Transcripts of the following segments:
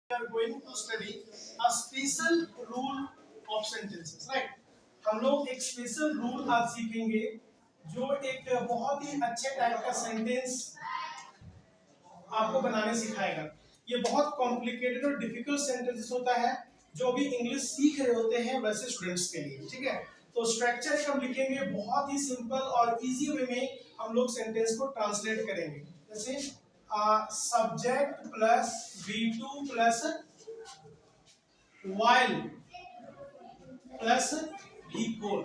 are going to study a special rule of sentences, right? हम लोग एक special rule आज सीखेंगे जो एक बहुत ही अच्छे टाइप का सेंटेंस आपको बनाने सिखाएगा। ये बहुत कॉम्प्लिकेटेड और डिफिकल्ट सेंटेंसेस होता है जो भी इंग्लिश सीख रहे होते हैं वैसे स्टूडेंट्स के लिए, ठीक है। तो स्ट्रक्चर हम लिखेंगे बहुत ही सिंपल और इजी वे में हम लोग सेंटेंस को ट्रांसलेट करेंगे। जैसे subject plus V2 plus while plus V4।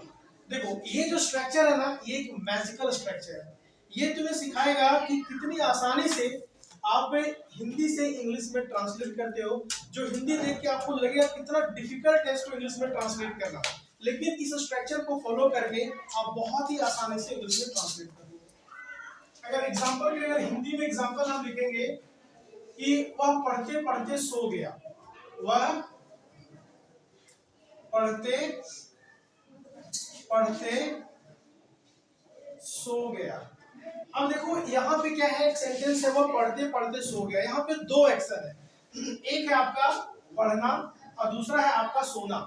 देखो ये जो स्ट्रक्चर है ना, ये एक मैजिकल स्ट्रक्चर है। ये तुम्हें सिखाएगा कि कितनी आसानी से आप हिंदी से इंग्लिश में ट्रांसलेट करते हो। जो हिंदी देख के आपको लगेगा कितना डिफिकल्ट है इसको इंग्लिश में ट्रांसलेट करना, लेकिन इस स्ट्रक्चर को फॉलो करके आप बहुत ही आसानी से इंग्लिश में ट्रांसलेट कर दोगे। अगर एग्जांपल के लिए, अगर हिंदी में एग्जांपल हम लिखेंगे कि वह पढ़ते पढ़ते सो गया, वह पढ़ते पढ़ते सो गया। अब देखो यहाँ पे क्या है, एक सेंटेंस है वो पढ़ते पढ़ते सो गया। यहाँ पे दो एक्शन है, एक है आपका पढ़ना और दूसरा है आपका सोना।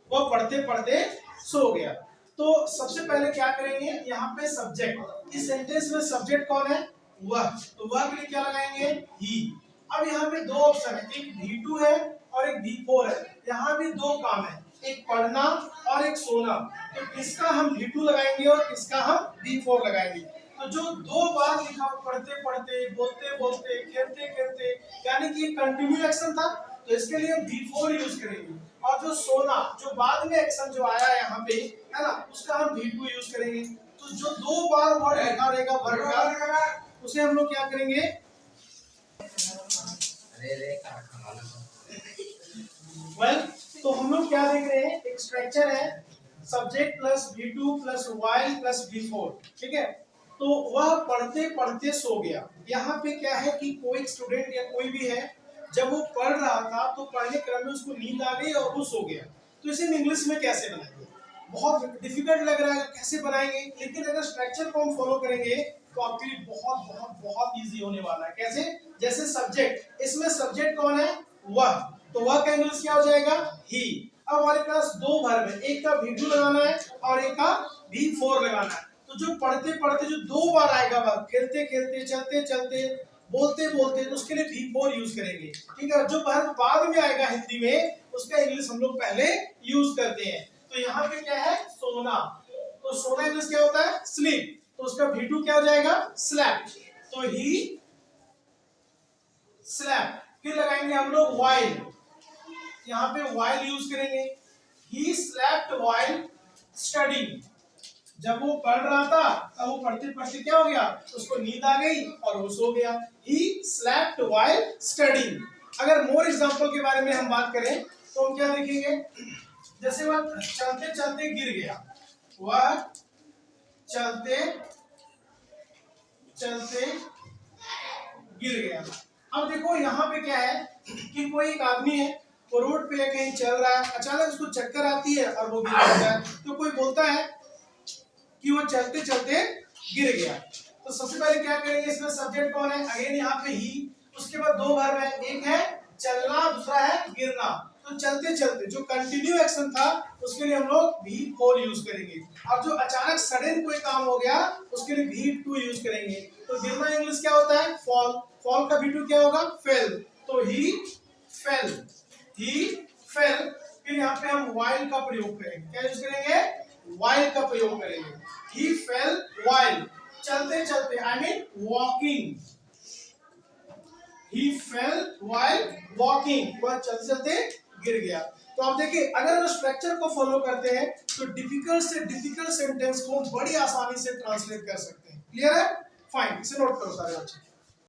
वो पढ़ते पढ़ते सो गया। तो सबसे पहले क्या करेंगे, यहाँ पे सब्जेक्ट, इस सेंटेंस में सब्जेक्ट कौन है, वह। तो वह के लिए क्या लगाएंगे, ही। अब यहाँ पे दो ऑप्शन है, एक V2 है और एक V4 है। यहाँ भी दो काम है, एक पढ़ना और एक सोना। तो किसका हम V2 लगाएंगे और किसका हम V4 लगाएंगे। तो जो दो बार लिखा पढ़ते पढ़ते, बोलते बोलते, खेलते खेलते, यानी कि कंटिन्यू एक्शन था, तो इसके लिए V4 यूज करेंगे। और जो सोना, जो बाद में एक्शन जो आया है यहाँ पे, है ना, उसका हम V2 यूज करेंगे। तो जो दो बार वर्ड लिखा रहेगा वर्ड का, उसे हम लोग क्या करेंगे, तो हम लोग क्या देख रहे हैं, एक स्ट्रक्चर है subject plus V2 plus while plus V4, ठीक है। तो वह पढ़ते पढ़ते सो गया। यहाँ पे क्या है कि कोई स्टूडेंट या कोई भी है, जब वो पढ़ रहा था तो पढ़ने क्रम में उसको नींद आ गई और वो सो गया। तो इसे इंग्लिश में कैसे बनाएंगे, बहुत डिफिकल्ट लग रहा है, कैसे बनाएंगे। लेकिन अगर स्ट्रक्चर को हम फॉलो करेंगे तो आपके लिए बहुत बहुत बहुत इजी होने वाला है। कैसे, जैसे सब्जेक्ट, इसमें सब्जेक्ट कौन है, वह। तो वह का इंग्लिश क्या हो जाएगा, ही। अब हमारे पास दो वर्ब है, एक का V2 लगाना है और एक का V4 लगाना है। तो जो पढ़ते पढ़ते जो दो बार आएगा वर्ब, खेलते खेलते, चलते चलते, बोलते बोलते, तो उसके लिए V4 यूज करेंगे, ठीक है। जो वर्ब बाद में आएगा हिंदी में, उसका इंग्लिश हम लोग पहले यूज करते हैं। तो यहाँ पे क्या है, सोना। तो सोना इंग्लिश क्या होता है, स्लीप। तो उसका V2 क्या हो जाएगा, स्लैप। तो ही स्लैप। फिर लगाएंगे हम लोग while, यहाँ पे while यूज करेंगे। He slept while studying। जब वो पढ़ रहा था तब वो पढ़ते पढ़ते क्या हो गया, उसको नींद आ गई और वो सो गया। He slept while studying। अगर मोर एग्जांपल के बारे में हम बात करें तो हम क्या देखेंगे, जैसे वह चलते चलते गिर गया, वह चलते चलते गिर गया। अब देखो यहाँ पे क्या है कि कोई एक आदमी है, वो रोड पे कहीं चल रहा है, अचानक उसको चक्कर आती है और वो गिर जाता है। तो कोई बोलता है कि वो चलते चलते गिर गया। तो सबसे पहले क्या करेंगे, इसमें सब्जेक्ट कौन है, अगेन यहाँ पे ही। उसके बाद दो वर्ब है, एक है चलना, दूसरा है गिरना। तो चलते चलते जो कंटिन्यू एक्शन था उसके लिए हम लोग V4 यूज करेंगे। और जो अचानक सडन कोई काम हो गया उसके लिए V2 यूज करेंगे। तो गिरना इंग्लिश क्या होता है, फॉल। फॉल का V2 क्या होगा, फेल। तो ही फेल, ही फेल। फिर यहाँ पे हम while का प्रयोग करेंगे, क्या यूज करेंगे, while का प्रयोग करेंगे। ही फेल while, चलते चलते, I mean walking. He fail while walking, वह चलते चलते गिर गया। तो आप देखिए, अगर हम स्ट्रक्चर को फॉलो करते हैं तो डिफिकल्ट से डिफिकल्ट सेंटेंस को बड़ी आसानी से ट्रांसलेट कर सकते हैं। क्लियर है, फाइन, इसे नोट करो सारे बच्चे।